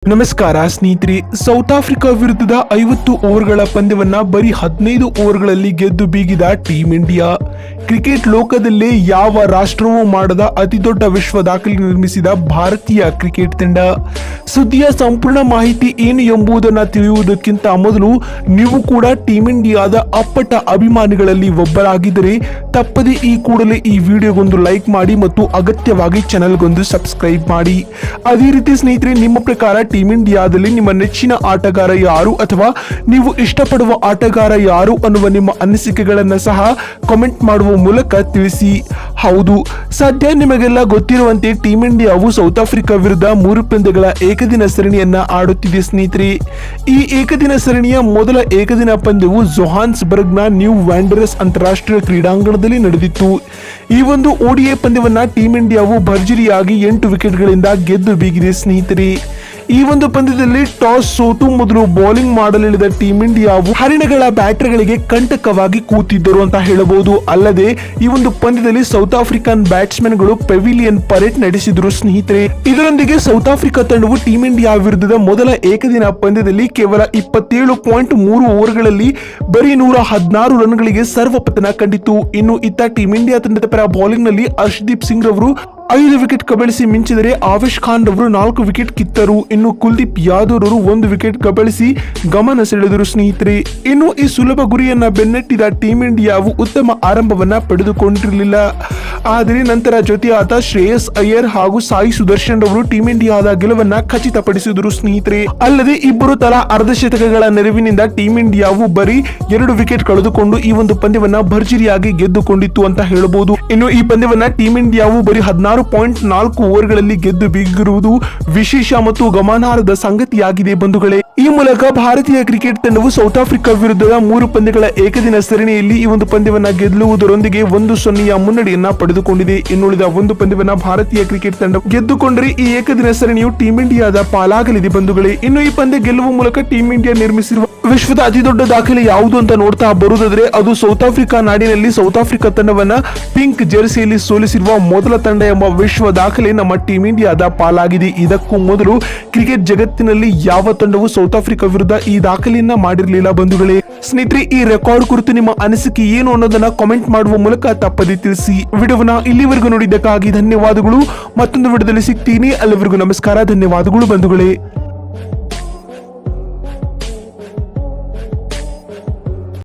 ನಮಸ್ಕಾರ ಸ್ನೇಹಿತರೆ. South Africa ವಿರುದ್ಧದ 50 ಓವರ್ಗಳ ಪಂದ್ಯವನ್ನ ಬರೀ 15 ಓವರ್ಗಳಲ್ಲಿ ಗೆದ್ದು ಬೀಗಿದ ಟೀಂ ಇಂಡಿಯಾ. ಕ್ರಿಕೆಟ್ ಲೋಕದಲ್ಲೇ ಯಾವ ರಾಷ್ಟ್ರವೂ ಮಾಡದ ಅತಿದೊಡ್ಡ ವಿಶ್ವ ದಾಖಲೆ ನಿರ್ಮಿಸಿದ ಭಾರತೀಯ ಕ್ರಿಕೆಟ್ ತಂಡ. ಸುದ್ದಿಯ ಸಂಪೂರ್ಣ ಮಾಹಿತಿ ಏನು ಎಂಬುದನ್ನು ತಿಳಿಯುವುದಕ್ಕಿಂತ ಮೊದಲು ನೀವು ಕೂಡ ಟೀಂ ಇಂಡಿಯಾದ ಅಪ್ಪಟ ಅಭಿಮಾನಿಗಳಲ್ಲಿ ಒಬ್ಬರಾಗಿದ್ದರೆ ತಪ್ಪದೆ ಈ ಕೂಡಲೇ ಈ ವಿಡಿಯೋಗೊಂದು ಲೈಕ್ ಮಾಡಿ ಮತ್ತು ಅಗತ್ಯವಾಗಿ ಚಾನೆಲ್ಗೊಂದು ಸಬ್ಸ್ಕ್ರೈಬ್ ಮಾಡಿ. ಅದೇ ರೀತಿ ಸ್ನೇಹಿತರೆ, ನಿಮ್ಮ ಪ್ರಕಾರ ಟೀಂ ಇಂಡಿಯಾದಲ್ಲಿ ನಿಮ್ಮ ನೆಚ್ಚಿನ ಆಟಗಾರ ಯಾರು ಅಥವಾ ನೀವು ಇಷ್ಟಪಡುವ ಆಟಗಾರ ಯಾರು ಅನ್ನುವ ನಿಮ್ಮ ಅನಿಸಿಕೆಗಳನ್ನು ಸಹ ಕಾಮೆಂಟ್ ಮಾಡುವ ಮೂಲಕ ತಿಳಿಸಿ. ಹೌದು, ಸದ್ಯ ನಿಮಗೆಲ್ಲ ಗೊತ್ತಿರುವಂತೆ ಟೀಂ ಇಂಡಿಯಾವು ಸೌತ್ ಆಫ್ರಿಕಾ ವಿರುದ್ಧ 3 ಪಂದ್ಯಗಳ ಏಕದಿನ ಸರಣಿಯನ್ನ ಆಡುತ್ತಿದೆ ಸ್ನೇಹಿತರೆ. ಈ ಏಕದಿನ ಸರಣಿಯ ಮೊದಲ ಏಕದಿನ ಪಂದ್ಯವು ಜೋಹಾನ್ಸ್ಬರ್ಗ್ನ ನ್ಯೂ ವ್ಯಾಂಡರರ್ಸ್ ಅಂತಾರಾಷ್ಟ್ರೀಯ ಕ್ರೀಡಾಂಗಣದಲ್ಲಿ ನಡೆದಿತ್ತು. ಈ ಒಂದು ಓಡಿಐ ಪಂದ್ಯವನ್ನ ಟೀಂ ಇಂಡಿಯಾವು ಭರ್ಜರಿಯಾಗಿ 8 ವಿಕೆಟ್ಗಳಿಂದ ಗೆದ್ದು ಬೀಗಿದೆ ಸ್ನೇಹಿತರೆ. ಈ ಒಂದು ಪಂದ್ಯದಲ್ಲಿ ಟಾಸ್ ಸೋತು ಮೊದಲು ಬೌಲಿಂಗ್ ಮಾಡಲಿಳಿದ ಟೀಂ ಇಂಡಿಯಾವು ಹರಿಣಗಳ ಬ್ಯಾಟರ್ಗಳಿಗೆ ಕಂಟಕವಾಗಿ ಕೂತಿದ್ದರು ಅಂತ ಹೇಳಬಹುದು. ಅಲ್ಲದೆ ಈ ಒಂದು ಪಂದ್ಯದಲ್ಲಿ ಸೌತ್ ಆಫ್ರಿಕನ್ ಬ್ಯಾಟ್ಸ್ಮನ್ಗಳು ಪೆವಿಲಿಯನ್ ಪರೇಡ್ ನಡೆಸಿದರು ಸ್ನೇಹಿತರೆ. ಇದರೊಂದಿಗೆ ಸೌತ್ ಆಫ್ರಿಕಾ ತಂಡವು ಟೀಂ ಇಂಡಿಯಾ ವಿರುದ್ಧದ ಮೊದಲ ಏಕದಿನ ಪಂದ್ಯದಲ್ಲಿ ಕೇವಲ 27.3 ಓವರ್ಗಳಲ್ಲಿ ಬರೀ 116 ರನ್ಗಳಿಗೆ ಸರ್ವಪತನ ಕಂಡಿತು. ಇನ್ನು ಇತ್ತ ಟೀಂ ಇಂಡಿಯಾ ತಂಡದ ಪರ ಬೌಲಿಂಗ್ ನಲ್ಲಿ ಹರ್ಷದೀಪ್ ಸಿಂಗ್ ರವರು 5 ವಿಕೆಟ್ ಕಬಳಿಸಿ ಮಿಂಚಿದರೆ ಆವೇಶ್ ಖಾನ್ ರವರು 4 ವಿಕೆಟ್ ಕಿತ್ತರು. ಇನ್ನು ಕುಲ್ದೀಪ್ ಯಾದವ್ ರವರು 1 ವಿಕೆಟ್ ಕಬಳಿಸಿ ಗಮನ ಸೆಳೆದರು ಸ್ನೇಹಿತರೆ. ಇನ್ನು ಈ ಸುಲಭ ಗುರಿಯನ್ನ ಬೆನ್ನಟ್ಟಿದ ಟೀಂ ಇಂಡಿಯಾವು ಉತ್ತಮ ಆರಂಭವನ್ನ ಪಡೆದುಕೊಂಡಿರಲಿಲ್ಲ. ಆದರೆ ನಂತರ ಜೊತೆಯಾದ ಶ್ರೇಯಸ್ ಅಯ್ಯರ್ ಹಾಗೂ ಸಾಯಿ ಸುದರ್ಶನ್ ರವರು ಟೀಂ ಇಂಡಿಯಾದ ಗೆಲುವನ್ನ ಖಚಿತಪಡಿಸಿದರು ಸ್ನೇಹಿತರೆ. ಅಲ್ಲದೆ ಇಬ್ಬರು ತಲಾ ಅರ್ಧ ಶತಕಗಳ ನೆರವಿನಿಂದ ಟೀಂ ಇಂಡಿಯಾವು ಬರೀ 2 ವಿಕೆಟ್ ಕಳೆದುಕೊಂಡು ಈ ಒಂದು ಪಂದ್ಯವನ್ನ ಭರ್ಜರಿಯಾಗಿ ಗೆದ್ದುಕೊಂಡಿತ್ತು ಅಂತ ಹೇಳಬಹುದು. ಇನ್ನು ಈ ಪಂದ್ಯವನ್ನ ಟೀಂ ಇಂಡಿಯಾವು ಬರೀ 16.4 ಓವರ್ಗಳಲ್ಲಿ ಗೆದ್ದು ಬೀಗಿರುವುದು ವಿಶೇಷ ಮತ್ತು ಗಮನಾರ್ಹದ ಸಂಗತಿಯಾಗಿದೆ ಬಂಧುಗಳೇ. ಈ ಮೂಲಕ ಭಾರತೀಯ ಕ್ರಿಕೆಟ್ ತಂಡವು ಸೌತ್ ಆಫ್ರಿಕಾ ವಿರುದ್ಧದ 3 ಪಂದ್ಯಗಳ ಏಕದಿನ ಸರಣಿಯಲ್ಲಿ ಈ ಒಂದು ಪಂದ್ಯವನ್ನ ಗೆಲ್ಲುವುದರೊಂದಿಗೆ 1-0 ಮುನ್ನಡೆಯನ್ನ ಪಡೆದುಕೊಂಡಿದೆ. ಇನ್ನುಳಿದ ಒಂದು ಪಂದ್ಯವನ್ನ ಭಾರತೀಯ ಕ್ರಿಕೆಟ್ ತಂಡ ಗೆದ್ದುಕೊಂಡರೆ ಈ ಏಕದಿನ ಸರಣಿಯು ಟೀಂ ಇಂಡಿಯಾದ ಪಾಲಾಗಲಿದೆ ಬಂಧುಗಳೇ. ಇನ್ನು ಈ ಪಂದ್ಯ ಗೆಲ್ಲುವ ಮೂಲಕ ಟೀಂ ಇಂಡಿಯಾ ನಿರ್ಮಿಸಿರುವ ವಿಶ್ವದ ಅತಿ ದೊಡ್ಡ ದಾಖಲೆ ಯಾವುದು ಅಂತ ನೋಡ್ತಾ ಬರುವುದಾದ್ರೆ ಅದು ಸೌತ್ ಆಫ್ರಿಕಾ ನಾಡಿನಲ್ಲಿ ಸೌತ್ ಆಫ್ರಿಕಾ ತಂಡವನ್ನ ಪಿಂಕ್ ಜೆರ್ಸಿಯಲ್ಲಿ ಸೋಲಿಸಿರುವ ಮೊದಲ ತಂಡ ಎಂಬ ವಿಶ್ವ ದಾಖಲೆ ನಮ್ಮ ಟೀಂ ಇಂಡಿಯಾದ ಪಾಲಾಗಿದೆ. ಇದಕ್ಕೂ ಮೊದಲು ಕ್ರಿಕೆಟ್ ಜಗತ್ತಿನಲ್ಲಿ ಯಾವ ತಂಡವು ಸೌತ್ ಆಫ್ರಿಕಾ ವಿರುದ್ಧ ಈ ದಾಖಲೆಯನ್ನ ಮಾಡಿರಲಿಲ್ಲ ಬಂಧುಗಳೇ. ಸ್ನೇಹಿತರೆ, ಈ ರೆಕಾರ್ಡ್ ಕುರಿತು ನಿಮ್ಮ ಅನಿಸಿಕೆ ಏನು ಅನ್ನೋದನ್ನ ಕಾಮೆಂಟ್ ಮಾಡುವ ಮೂಲಕ ತಪ್ಪದೆ ತಿಳಿಸಿ. ವಿಡಿಯೋವನ್ನ ಇಲ್ಲಿವರೆಗೂ ನೋಡಿದ್ದಕ್ಕಾಗಿ ಧನ್ಯವಾದಗಳು. ಮತ್ತೊಂದು ವಿಡಿಯೋದಲ್ಲಿ ಸಿಗ್ತೀನಿ. ಅಲ್ಲಿವರೆಗೂ ನಮಸ್ಕಾರ, ಧನ್ಯವಾದಗಳು ಬಂಧುಗಳೇ.